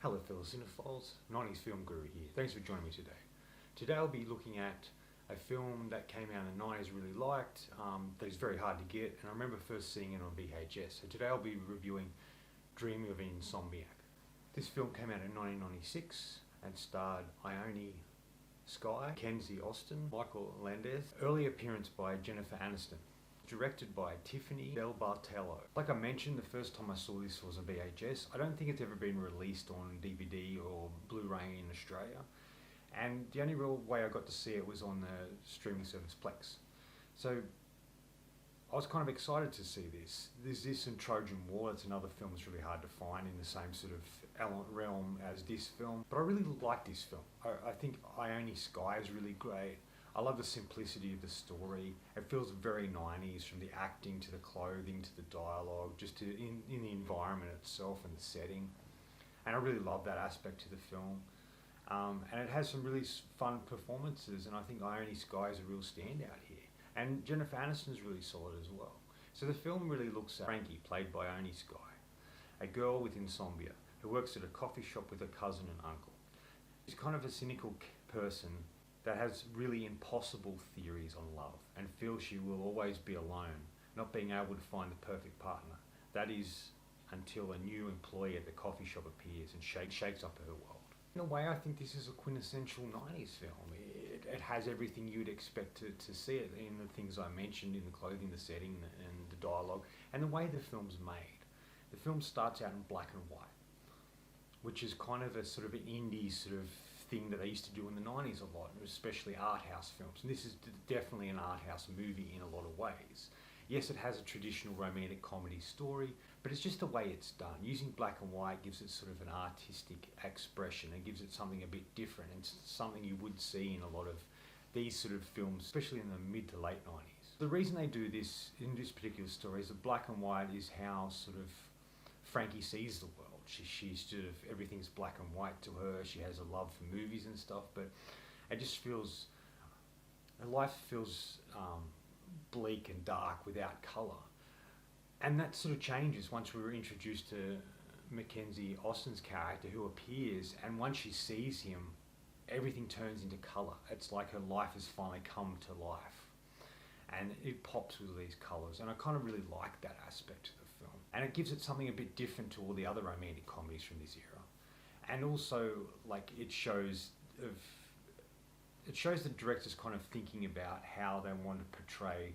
Hello fellow cinephiles, 90s Film Guru here. Thanks for joining me today. Today I'll be looking at a film that came out in the 90s, really liked, that is very hard to get, and I remember first seeing it on VHS. So today I'll be reviewing Dreaming of Insomniac. This film came out in 1996 and starred Ione Skye, Kenzie Austin, Michael Landez, early appearance by Jennifer Aniston. Directed by Tiffany Del Bartello. Like I mentioned, the first time I saw this was on VHS. I don't think it's ever been released on DVD or Blu-ray in Australia. And the only real way I got to see it was on the streaming service Plex. So I was kind of excited to see this. There's this and Trojan War. It's another film that's really hard to find in the same sort of realm as this film. But I really like this film. I think Ione Skye is really great. I love the simplicity of the story. It feels very 90s, from the acting to the clothing to the dialogue, just in the environment itself and the setting. And I really love that aspect to the film. And it has some really fun performances, and I think Ione Skye is a real standout here. And Jennifer Aniston is really solid as well. So the film really looks at Frankie, played by Ione Skye, a girl with insomnia who works at a coffee shop with her cousin and uncle. She's kind of a cynical person that has really impossible theories on love and feels she will always be alone, not being able to find the perfect partner. That is until a new employee at the coffee shop appears and shakes up her world. In a way, I think this is a quintessential 90s film. It has everything you'd expect to see it in the things I mentioned, in the clothing, the setting, and the dialogue, and the way the film's made. The film starts out in black and white, which is kind of a sort of an indie sort of thing that they used to do in the 90s a lot, especially art house films. And this is definitely an art house movie in a lot of ways. Yes, it has a traditional romantic comedy story, but it's just the way it's done. Using black and white gives it sort of an artistic expression and gives it something a bit different, and something you would see in a lot of these sort of films, especially in the mid to late 90s. The reason they do this in this particular story is that black and white is how sort of Frankie sees the world. She's sort of, everything's black and white to her. She has a love for movies and stuff, but it just feels, her life feels bleak and dark without colour. And that sort of changes once we were introduced to Kenzie Austin's character, who appears, and once she sees him, everything turns into colour. It's like her life has finally come to life, and it pops with these colours, and I kind of really like that aspect of the film. And it gives it something a bit different to all the other romantic comedies from this era. And also, like, it shows the directors kind of thinking about how they want to portray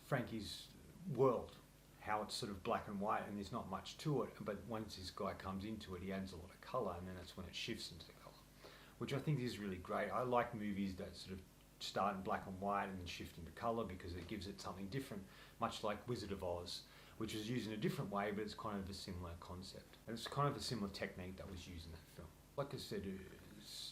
Frankie's world, how it's sort of black and white and there's not much to it, but once this guy comes into it, he adds a lot of colour, and then that's when it shifts into colour, which I think is really great. I like movies that sort of start in black and white and then shift into colour, because it gives it something different, much like Wizard of Oz, which is used in a different way, but it's kind of a similar concept. And it's kind of a similar technique that was used in that film. Like I said,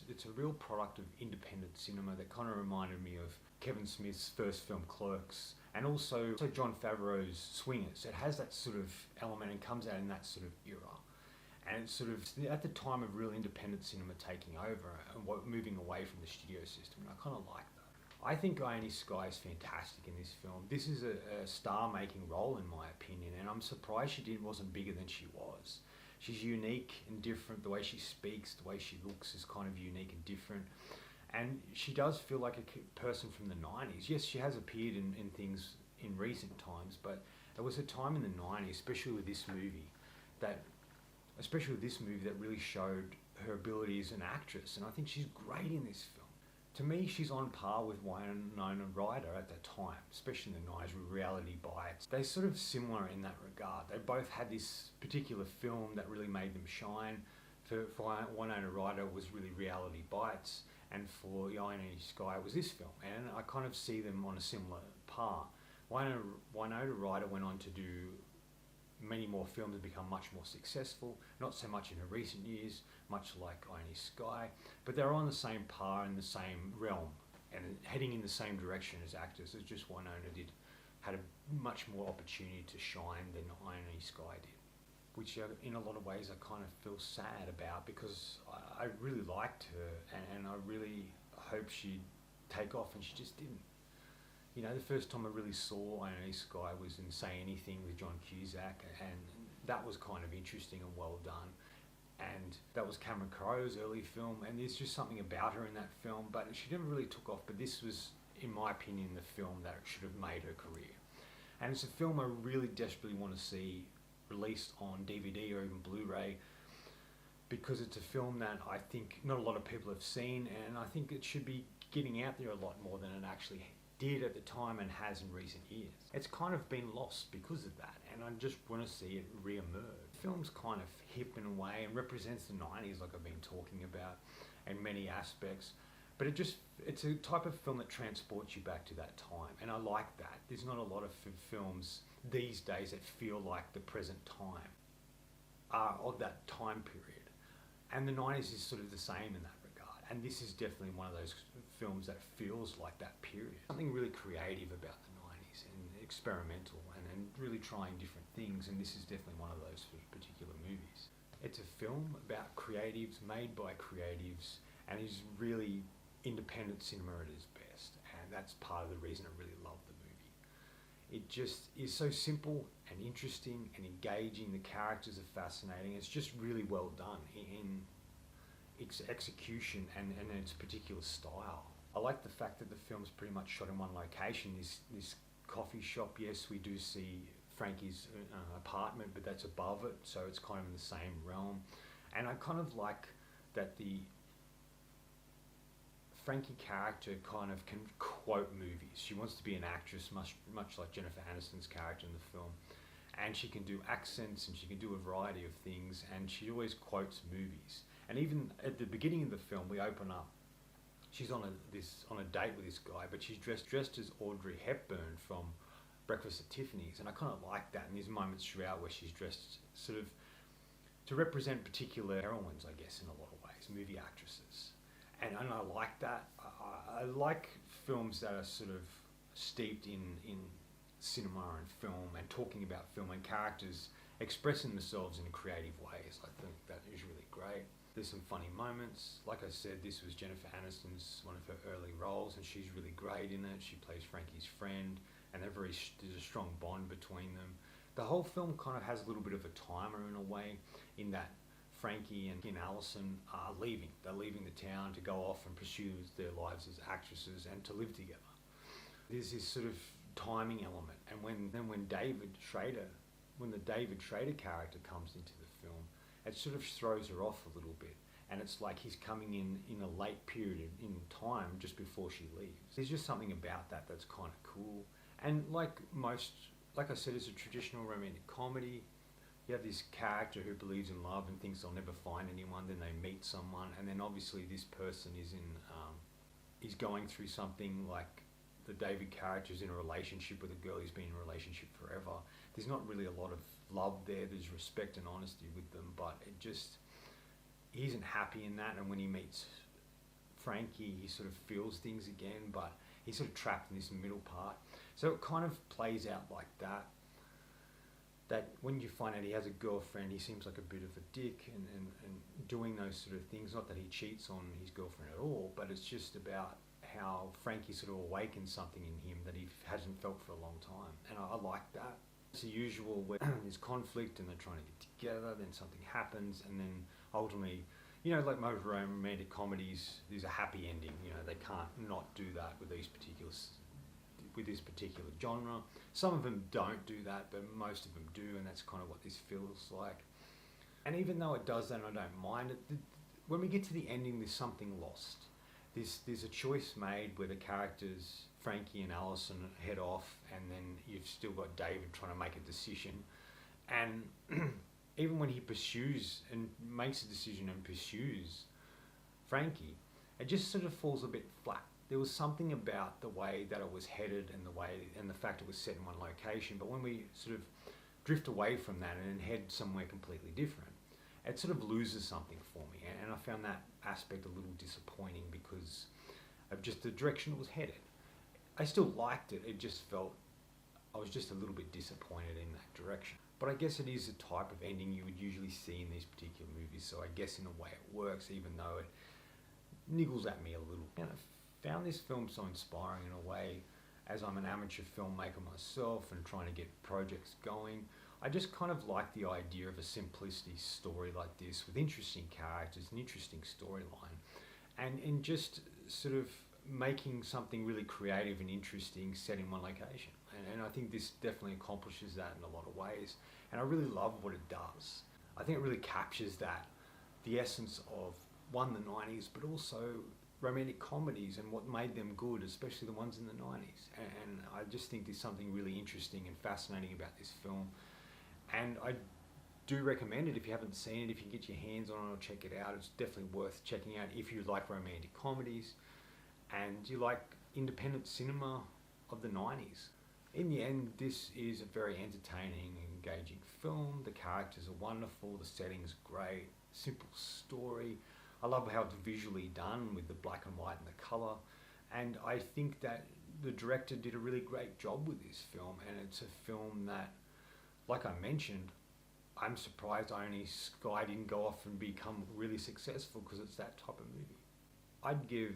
it's a real product of independent cinema that kind of reminded me of Kevin Smith's first film, Clerks, and also Jon Favreau's Swingers. It has that sort of element and comes out in that sort of era. And it's sort of at the time of real independent cinema taking over and moving away from the studio system, and I kind of like that. I think Ione Skye is fantastic in this film. This is a star-making role in my opinion, and I'm surprised she wasn't bigger than she was. She's unique and different. The way she speaks, the way she looks is kind of unique and different. And she does feel like a person from the 90s. Yes, she has appeared in things in recent times, but there was a time in the 90s, especially with this movie, that really showed her ability as an actress. And I think she's great in this film. To me, she's on par with Winona Ryder at that time, especially in the 90s with Reality Bites. They're sort of similar in that regard. They both had this particular film that really made them shine. For Winona Ryder was really Reality Bites, and for Ione Skye was this film. And I kind of see them on a similar par. Winona Ryder went on to do many more films and become much more successful, not so much in her recent years, much like Ione Skye, but they're on the same par in the same realm and heading in the same direction as actors. It's just Winona had a much more opportunity to shine than Ione Skye did, which in a lot of ways I kind of feel sad about, because I really liked her and I really hoped she'd take off, and she just didn't. You know, the first time I really saw Ione Skye was in Say Anything with John Cusack, and that was kind of interesting and well done. and that was Cameron Crowe's early film, and there's just something about her in that film, but she never really took off. But this was, in my opinion, the film that should have made her career. And it's a film I really desperately want to see released on DVD or even Blu-ray, because it's a film that I think not a lot of people have seen, and I think it should be getting out there a lot more than it actually did at the time and has in recent years. It's kind of been lost because of that, and I just want to see it re-emerge. The film's kind of hip in a way and represents the 90s, like I've been talking about, in many aspects. But it's a type of film that transports you back to that time, and I like that. There's not a lot of films these days that feel like the present time of that time period. And the 90s is sort of the same in that regard. And this is definitely one of those films that feels like that period. Something really creative about the 90s and experimental and really trying different things, and this is definitely one of those particular movies. It's a film about creatives, made by creatives, and is really independent cinema at its best, and that's part of the reason I really love the movie. It just is so simple and interesting and engaging. The characters are fascinating. It's just really well done in its execution and its particular style. I like the fact that the film's pretty much shot in one location. This coffee shop, yes, we do see Frankie's apartment, but that's above it, so it's kind of in the same realm. And I kind of like that the Frankie character kind of can quote movies. She wants to be an actress, much like Jennifer Aniston's character in the film. And she can do accents and she can do a variety of things, and she always quotes movies. And even at the beginning of the film, we open up, she's on a date with this guy, but she's dressed as Audrey Hepburn from Breakfast at Tiffany's, and I kind of like that. And there's moments throughout where she's dressed sort of to represent particular heroines, I guess, in a lot of ways, movie actresses. And I like that. I like films that are sort of steeped in cinema and film and talking about film and characters expressing themselves in creative ways. I think that is really great. There's some funny moments. Like I said, this was Jennifer Aniston's one of her early roles, and she's really great in it. She plays Frankie's friend, and there's a strong bond between them. The whole film kind of has a little bit of a timer in a way, in that Frankie and Allison are leaving. They're leaving the town to go off and pursue their lives as actresses and to live together. There's this sort of timing element, and when the David Schrader character comes into the film, it sort of throws her off a little bit, and it's like he's coming in a late period in time just before she leaves. There's just something about that that's kind of cool. And like I said, it's a traditional romantic comedy. You have this character who believes in love and thinks they'll never find anyone, then they meet someone, and then obviously this person is going through something. Like the David character is in a relationship with a girl he's been in a relationship forever. There's not really a lot of love there. There's respect and honesty with them, but he isn't happy in that. And when he meets Frankie, he sort of feels things again, but he's sort of trapped in this middle part. So it kind of plays out like that. That when you find out he has a girlfriend, he seems like a bit of a dick and doing those sort of things. Not that he cheats on his girlfriend at all, but it's just about how Frankie sort of awakens something in him that he hasn't felt for a long time. And I like that. It's the usual where there's conflict and they're trying to get together, then something happens, and then ultimately, like most romantic comedies, there's a happy ending. They can't not do that with this particular genre. Some of them don't do that, but most of them do, and that's kind of what this feels like. And even though it does that, and I don't mind it, when we get to the ending, there's something lost. There's a choice made where the characters, Frankie and Allison, head off, and then you've still got David trying to make a decision. And even when he pursues and makes a decision and pursues Frankie, it just sort of falls a bit flat. There was something about the way that it was headed and the fact it was set in one location, but when we sort of drift away from that and then head somewhere completely different, it sort of loses something for me, and I found that aspect a little disappointing because of just the direction it was headed. I still liked it, it just felt I was just a little bit disappointed in that direction. But I guess it is a type of ending you would usually see in these particular movies, so I guess in a way it works, even though it niggles at me a little. And I found this film so inspiring in a way, as I'm an amateur filmmaker myself and trying to get projects going. I just kind of like the idea of a simplicity story like this with interesting characters, an interesting storyline, and just sort of making something really creative and interesting set in one location. And I think this definitely accomplishes that in a lot of ways. And I really love what it does. I think it really captures that, the essence of, one, the 90s, but also romantic comedies and what made them good, especially the ones in the 90s. And I just think there's something really interesting and fascinating about this film. And I do recommend it if you haven't seen it. If you can get your hands on it or check it out, it's definitely worth checking out if you like romantic comedies and you like independent cinema of the 90s. In the end, this is a very entertaining and engaging film. The characters are wonderful, the setting's great, simple story. I love how it's visually done with the black and white and the colour. And I think that the director did a really great job with this film, and it's a film that, like I mentioned, I'm surprised Sky didn't go off and become really successful, because it's that type of movie. I'd give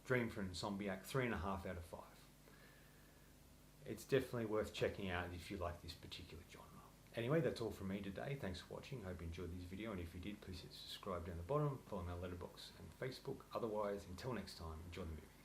Dream for Insomniac 3.5 out of 5. It's definitely worth checking out if you like this particular genre. Anyway, that's all from me today. Thanks for watching. Hope you enjoyed this video, and if you did, please hit subscribe down the bottom, follow me on Letterboxd and Facebook. Otherwise, until next time, enjoy the movies.